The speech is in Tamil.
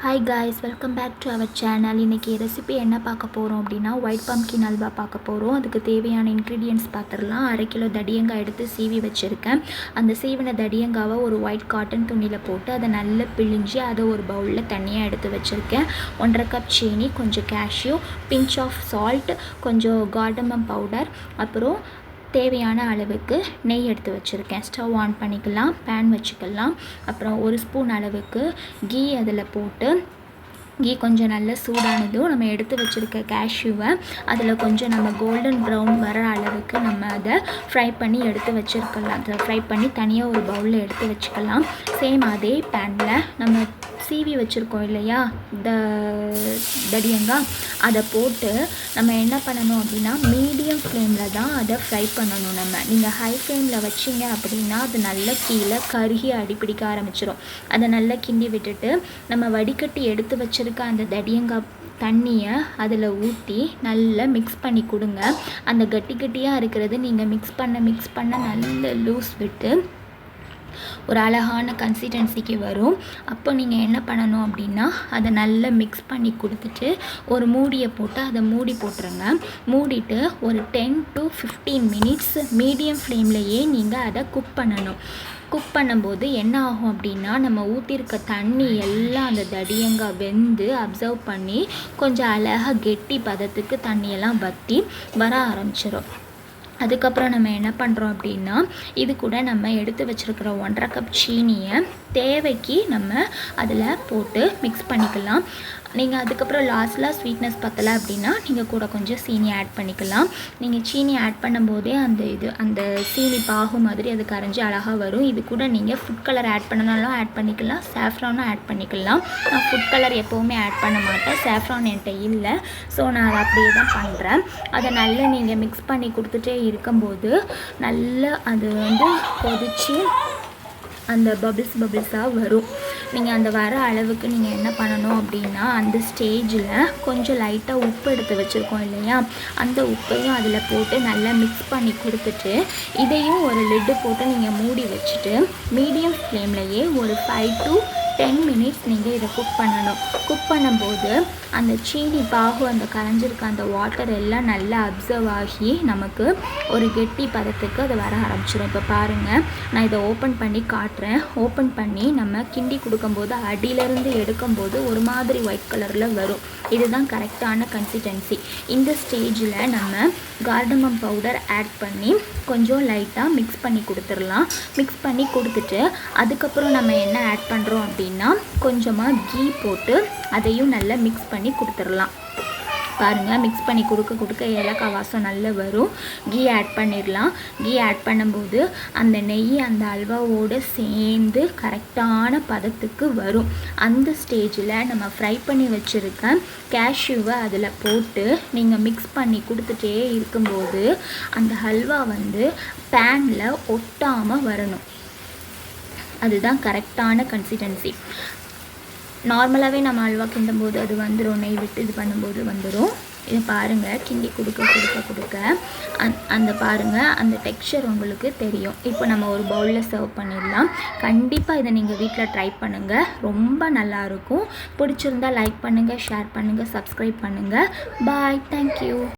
Hi guys, welcome back to our channel. இன்றைக்கி ரெசிபி என்ன பார்க்க போகிறோம் அப்படின்னா ஒயிட் பம்ப்கின் அல்வா பார்க்க போகிறோம். அதுக்கு தேவையான இன்க்ரீடியன்ட்ஸ் பார்த்துடலாம். 1/2 கிலோ தடியங்காய் எடுத்து சீவி வச்சுருக்கேன். அந்த சீவின தடியங்காவை ஒரு ஒயிட் காட்டன் துணியில் போட்டு அதை நல்லா பிழிஞ்சு அதை ஒரு பவுலில் தனியாக எடுத்து வச்சுருக்கேன். 1/2 கப் சீனி, கொஞ்சம் கேஷ்யூ, பிஞ்ச் ஆஃப் சால்ட், கொஞ்சம் கார்டமம் பவுடர், அப்புறம் தேவையான அளவுக்கு நெய் எடுத்து வச்சுருக்கேன். ஸ்டவ் ஆன் பண்ணிக்கலாம், பேன் வச்சுக்கலாம். அப்புறம் 1 ஸ்பூன் அளவுக்கு கீ அதில் போட்டு கீ கொஞ்சம் நல்லா சூடானதும் நம்ம எடுத்து வச்சுருக்க கேஷ்யூவை அதில் கொஞ்சம் நம்ம கோல்டன் ப்ரௌன் வர அளவுக்கு நம்ம அதை ஃப்ரை பண்ணி எடுத்து வச்சுருக்கலாம். அதை ஃப்ரை பண்ணி தனியாக ஒரு பவுலில் எடுத்து வச்சுக்கலாம். சேம் அதே பேனில் நம்ம சீவி வச்சுருக்கோம் இல்லையா தடியங்காய், அதை போட்டு நம்ம என்ன பண்ணணும் அப்படின்னா மீடியம் ஃப்ளேமில் தான் அதை ஃப்ரை பண்ணணும். நீங்கள் ஹை ஃப்ளேமில் வச்சிங்க அப்படின்னா அது நல்லா கீழே கருகி அடிப்பிடிக்க ஆரம்பிச்சிடும். அதை நல்லா கிண்டி விட்டுட்டு நம்ம வடிகட்டி எடுத்து வச்சுருக்க அந்த தடியங்காய் தண்ணியை அதில் ஊற்றி நல்லா மிக்ஸ் பண்ணி கொடுங்க. அந்த கட்டியாக இருக்கிறது நீங்கள் மிக்ஸ் பண்ண நல்ல லூஸ் விட்டு ஒரு அழகான கன்சிஸ்டன்சிக்கு வரும். அப்போ நீங்கள் என்ன பண்ணணும் அப்படின்னா அதை நல்லா மிக்ஸ் பண்ணி கொடுத்துட்டு ஒரு மூடியை போட்டு அதை மூடி போட்டுருங்க. மூடிட்டு ஒரு 10 to 15 மினிட்ஸ் மீடியம் ஃப்ளேம்லையே நீங்கள் அதை குக் பண்ணணும். குக் பண்ணும்போது என்ன ஆகும் அப்படின்னா நம்ம ஊற்றிருக்க தண்ணி எல்லாம் அந்த தடியங்காய் வெந்து அப்சர்வ் பண்ணி கொஞ்சம் அழகாக கெட்டி பதத்துக்கு தண்ணியெல்லாம் வற்றி வர ஆரம்பிச்சிடும். அதுக்கப்புறம் நம்ம என்ன பண்ணுறோம் அப்படின்னா இது கூட நம்ம எடுத்து வச்சுருக்கிற 1/2 கப் சீனியை தேவைக்கு நம்ம அதில் போட்டு மிக்ஸ் பண்ணிக்கலாம். நீங்கள் அதுக்கப்புறம் லாஸ்ட்டில் ஸ்வீட்னஸ் பத்தலை அப்படின்னா நீங்கள் கூட கொஞ்சம் சீனி ஆட் பண்ணிக்கலாம். நீங்கள் சீனி ஆட் பண்ணும்போதே அந்த சீனி பாகு மாதிரி அது கரைஞ்சி அழகாக வரும். இது கூட நீங்கள் ஃபுட் கலர் ஆட் பண்ணனாலும் ஆட் பண்ணிக்கலாம், சாஃப்ரானும் ஆட் பண்ணிக்கலாம். நான் ஃபுட் கலர் எப்போவுமே ஆட் பண்ண மாட்டேன், சாஃப்ரான் என்கிட்ட இல்லை, ஸோ நான் அதை அப்படியே தான் பண்ணுறேன். அதை நல்லா நீங்கள் மிக்ஸ் பண்ணி கொடுத்துட்டே இருக்கும்போது நல்லா அது கொதித்து அந்த பபிள்ஸாக வரும். நீங்கள் அந்த வர அளவுக்கு நீங்கள் என்ன பண்ணணும் அப்படின்னா அந்த ஸ்டேஜில் கொஞ்சம் லைட்டாக உப்பு எடுத்து வச்சுருக்கோம் இல்லையா, அந்த உப்பையும் அதில் போட்டு நல்லா மிக்ஸ் பண்ணி கொடுத்துட்டு இதையும் ஒரு லிட்டு போட்டு நீங்கள் மூடி வச்சுட்டு மீடியம் ஃப்ளேம்லையே ஒரு 5 to 10 மினிட்ஸ் நீங்கள் இதை குக் பண்ணணும். குக் பண்ணும்போது அந்த சீனி பாகு அந்த கரைஞ்சிருக்க அந்த வாட்டர் எல்லாம் நல்லா அப்சர்வ் ஆகி நமக்கு ஒரு கெட்டி பதத்துக்கு அது வர ஆரம்பிச்சிடும். இப்போ பாருங்கள், நான் இதை ஓப்பன் பண்ணி காட்டுறேன். ஓப்பன் பண்ணி நம்ம கிண்டி கொடுக்கும்போது அடியிலேருந்து எடுக்கும்போது ஒரு மாதிரி ஒயிட் கலரில் வரும். இதுதான் கரெக்டான கன்சிஸ்டன்சி. இந்த ஸ்டேஜில் நம்ம கார்டமம் பவுடர் ஆட் பண்ணி கொஞ்சம் லைட்டாக மிக்ஸ் பண்ணி கொடுத்துடலாம். மிக்ஸ் பண்ணி கொடுத்துட்டு அதுக்கப்புறம் நம்ம என்ன ஆட் பண்ணுறோம் அப்படின்னா கொஞ்சமாக கீ போட்டு அதையும் நல்லா மிக்ஸ் பண்ணி கொடுத்துடலாம். பாருங்கள், மிக்ஸ் பண்ணி கொடுக்க ஏலக்காய் வாசம் நல்லா வரும். கீ ஆட் பண்ணிடலாம். கீ ஆட் பண்ணும்போது அந்த நெய் அந்த அல்வாவோடு சேர்ந்து கரெக்டான பதத்துக்கு வரும். அந்த ஸ்டேஜில் நம்ம ஃப்ரை பண்ணி வச்சுருக்க கேஷ்யூவை அதில் போட்டு நீங்கள் மிக்ஸ் பண்ணி கொடுத்துட்டே இருக்கும்போது அந்த ஹல்வா பேனில் ஒட்டாமல் வரணும். அதுதான் கரெக்டான கன்சிஸ்டன்சி. நார்மலாகவே நம்ம அல்வா கிண்டும்போது அது வந்துடும், நெய் விட்டு இது பண்ணும்போது வந்துடும். இதை பாருங்கள், கிண்டி கொடுக்க அந்த பாருங்கள் அந்த டெக்ஸ்சர் உங்களுக்கு தெரியும். இப்போ நம்ம ஒரு பவுலில் சர்வ் பண்ணிடலாம். கண்டிப்பாக இதை நீங்கள் வீட்டில் ட்ரை பண்ணுங்கள், ரொம்ப நல்லாயிருக்கும். பிடிச்சிருந்தால் லைக் பண்ணுங்கள், ஷேர் பண்ணுங்கள், சப்ஸ்கிரைப் பண்ணுங்கள். பாய், தேங்க்யூ.